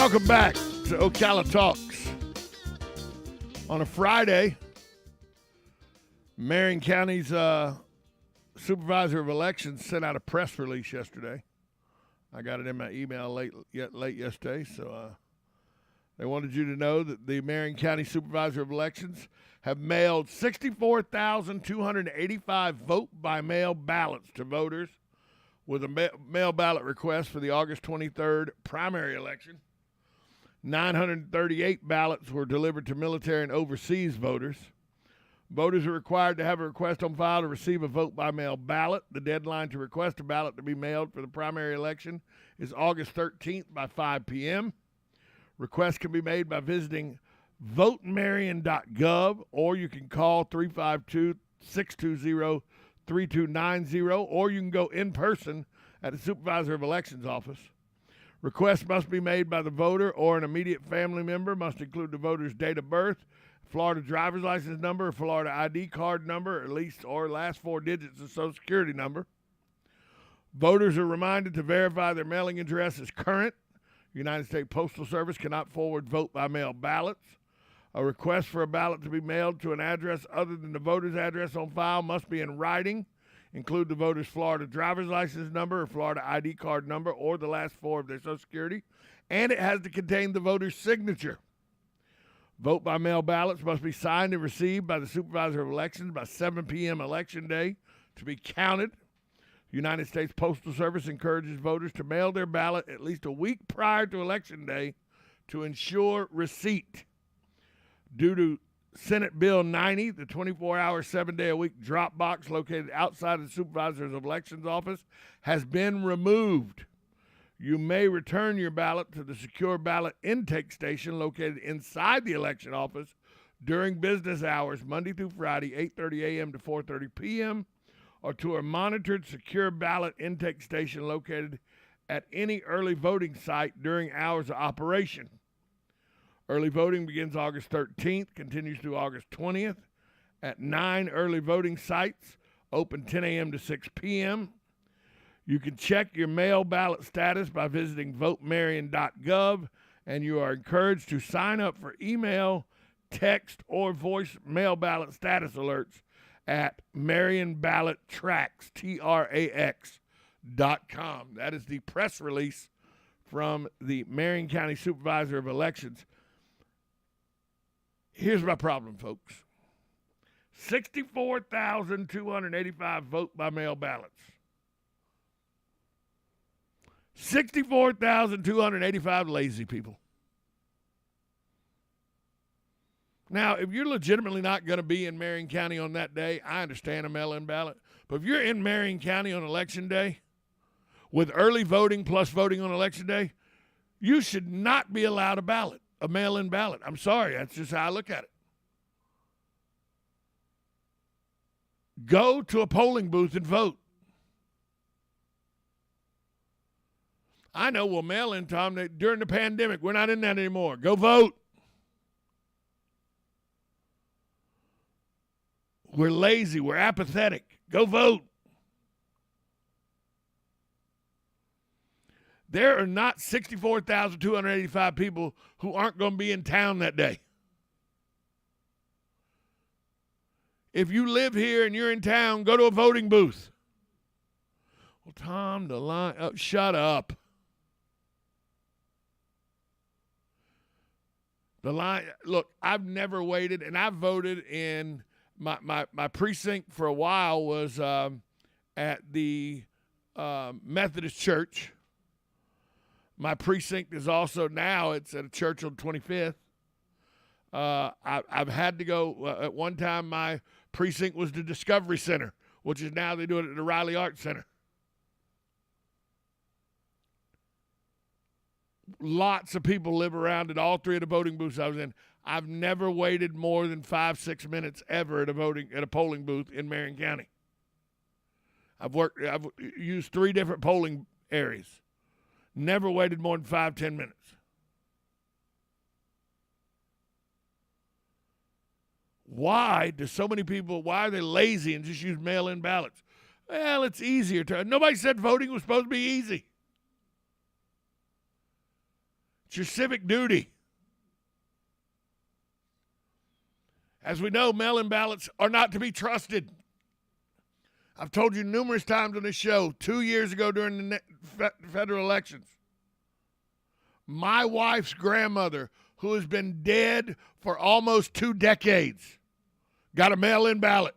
Welcome back to Ocala Talks. On a Friday, Marion County's Supervisor of Elections sent out a press release yesterday. I got it in my email late yesterday, so they wanted you to know that the Marion County Supervisor of Elections have mailed 64,285 vote-by-mail ballots to voters with a mail ballot request for the August 23rd primary election. 938 ballots were delivered to military and overseas voters. Voters are required to have a request on file to receive a vote-by-mail ballot. The deadline to request a ballot to be mailed for the primary election is August 13th by 5 p.m. Requests can be made by visiting votemarion.gov, or you can call 352-620-3290, or you can go in person at the Supervisor of Elections office. Requests must be made by the voter or an immediate family member, must include the voter's date of birth, Florida driver's license number, or Florida ID card number, at least or last four digits of Social Security number. Voters are reminded to verify their mailing address is current. United States Postal Service cannot forward vote-by-mail ballots. A request for a ballot to be mailed to an address other than the voter's address on file must be in writing. Include the voter's Florida driver's license number or Florida ID card number or the last four of their Social Security, and it has to contain the voter's signature. Vote-by-mail ballots must be signed and received by the Supervisor of Elections by 7 p.m. Election Day to be counted. The United States Postal Service encourages voters to mail their ballot at least a week prior to Election Day to ensure receipt. Due to Senate Bill 90, the 24-hour, 7-day-a-week drop box located outside of the Supervisor of Elections office has been removed. You may return your ballot to the secure ballot intake station located inside the election office during business hours, Monday through Friday, 8:30 a.m. to 4:30 p.m., or to a monitored secure ballot intake station located at any early voting site during hours of operation. Early voting begins August 13th, continues through August 20th at 9 early voting sites, open 10 a.m. to 6 p.m. You can check your mail ballot status by visiting votemarion.gov, and you are encouraged to sign up for email, text, or voice mail ballot status alerts at Marion Ballot Tracks, TRAX.com. That is the press release from the Marion County Supervisor of Elections. Here's my problem, folks. 64,285 vote-by-mail ballots. 64,285 lazy people. Now, if you're legitimately not going to be in Marion County on that day, I understand a mail-in ballot. But if you're in Marion County on Election Day with early voting plus voting on Election Day, you should not be allowed a ballot. A mail-in ballot. I'm sorry, that's just how I look at it. Go to a polling booth and vote. I know, well, mail-in time, during the pandemic, we're not in that anymore. Go vote. We're lazy. We're apathetic. Go vote. There are not 64,285 people who aren't going to be in town that day. If you live here and you're in town, go to a voting booth. Well, Tom, the line, oh, shut up. The line, look, I've never waited, and I've voted in my precinct for a while was at the Methodist Church. My precinct is also now, it's at a church on 25th. I've had to go, at one time my precinct was the Discovery Center, which is now they do it at the Riley Arts Center. Lots of people live around at all three of the voting booths I was in. I've never waited more than 5-6 minutes ever at a polling booth in Marion County. I've used 3 different polling areas. Never waited more than 5-10 minutes. Why do so many people, why are they lazy and just use mail-in ballots? Well, it's easier to. Nobody said voting was supposed to be easy. It's your civic duty. As we know, mail-in ballots are not to be trusted. I've told you numerous times on this show, 2 years ago during the federal elections, my wife's grandmother, who has been dead for almost 2 decades, got a mail-in ballot.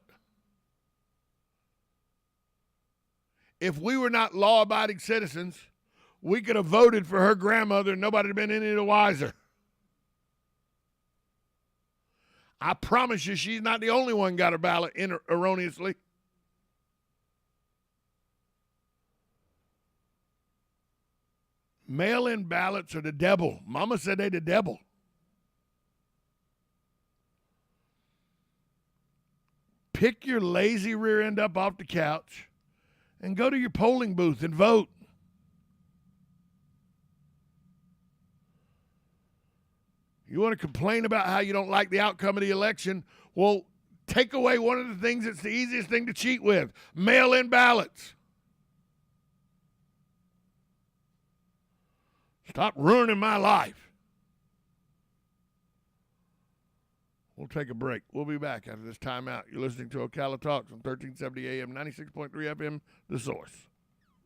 If we were not law-abiding citizens, we could have voted for her grandmother and nobody would have been any the wiser. I promise you she's not the only one got her ballot in erroneously. Mail-in ballots are the devil. Mama said they the devil. Pick your lazy rear end up off the couch and go to your polling booth and vote. You want to complain about how you don't like the outcome of the election? Well, take away one of the things that's the easiest thing to cheat with, mail-in ballots. Stop ruining my life. We'll take a break. We'll be back after this timeout. You're listening to Ocala Talks on 1370 AM, 96.3 FM, The Source.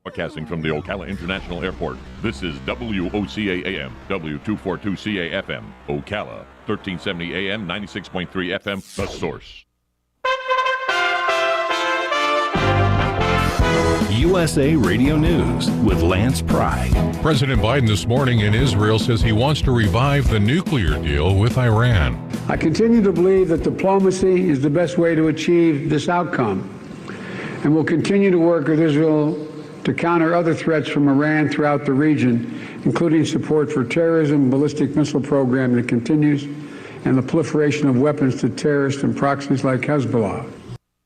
Broadcasting from the Ocala International Airport, this is WOCA AM, W242CA FM, Ocala, 1370 AM, 96.3 FM, The Source. USA Radio News with Lance Pry. President Biden this morning in Israel says he wants to revive the nuclear deal with Iran. I continue to believe that diplomacy is the best way to achieve this outcome, and will continue to work with Israel to counter other threats from Iran throughout the region, including support for terrorism, ballistic missile program that continues, and the proliferation of weapons to terrorists and proxies like Hezbollah.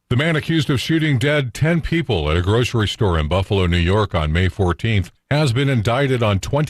The man accused of shooting dead 10 people at a grocery store in Buffalo, New York on May 14th has been indicted on 20